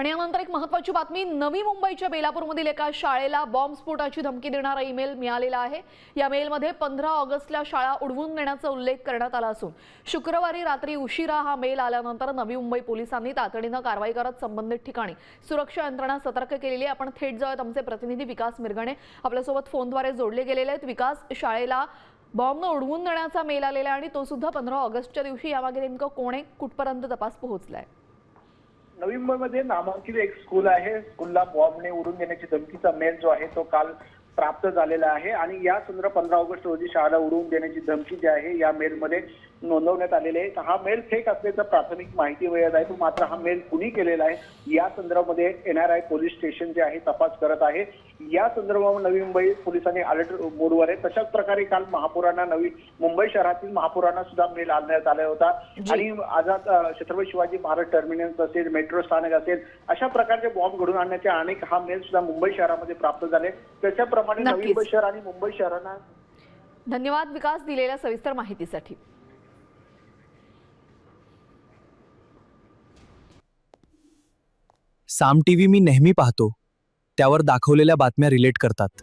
आणि यानंतर एक महत्त्वाची बातमी, नवी मुंबईच्या बेलापूरमधील एका शाळेला बॉम्बस्फोटाची धमकी देणारा ईमेल मिळालेला आहे। या मेलमध्ये 15 ऑगस्टला शाळा उडवून देण्याचा उल्लेख करण्यात आला असून शुक्रवारी रात्री उशिरा हा मेल आल्यानंतर नवी मुंबई पोलिसांनी तातडीने कारवाई करत संबंधित ठिकाणी सुरक्षा यंत्रणा सतर्क केलेली आहे। आपण थेट जाऊयात, आमचे प्रतिनिधी विकास मिरगणे आपल्यासोबत फोनद्वारे जोडले गेलेले आहेत। विकास, शाळेला बॉम्बनं उडवून देण्याचा मेल आलेला आहे आणि तो सुद्धा 15 ऑगस्टच्या दिवशी, यामागे नेमकं कोण आहे, कुठपर्यंत तपास पोहोचलाय? नवी मुंबईमध्ये नामांकित एक स्कूल आहे। स्कूलला बॉम्बने उडवून देण्याची धमकीचा मेल जो आहे तो काल प्राप्त झालेला आहे आणि या संदर्भात 15 ऑगस्ट रोजी शाळा उडवून देण्याची धमकी जी आहे या मेलमध्ये नोंदवण्यात आलेली आहे। हा मेल फेक असल्याचं प्राथमिक माहिती मिळत आहे, मात्र हा मेल कुणी केलेला आहे या संदर्भामध्ये NRI पोलीस स्टेशन जे आहे तपास करत आहे। या संदर्भात नवी मुंबई पोलिसांनी अलर्ट मोडवर आहे। तशाच प्रकारे काल महापुरांना, नवी मुंबई शहरातील महापुरांना सुद्धा मेल आणण्यात आला होता आणि आझाद छत्रपती शिवाजी महाराज टर्मिनस असेल, मेट्रो स्थानक असेल, अशा प्रकारचे बॉम्ब घडून आणण्याचे अनेक हा मेल सुद्धा मुंबई शहरामध्ये प्राप्त झाले। त्याच्याप्रमाणे नवी मुंबई शहर आणि मुंबई शहरांना धन्यवाद विकास, दिलेल्या सविस्तर माहितीसाठी। साम टीव्ही मी नेहमी पाहतो, त्यावर दाखवलेल्या बातम्या रिलेट करतात।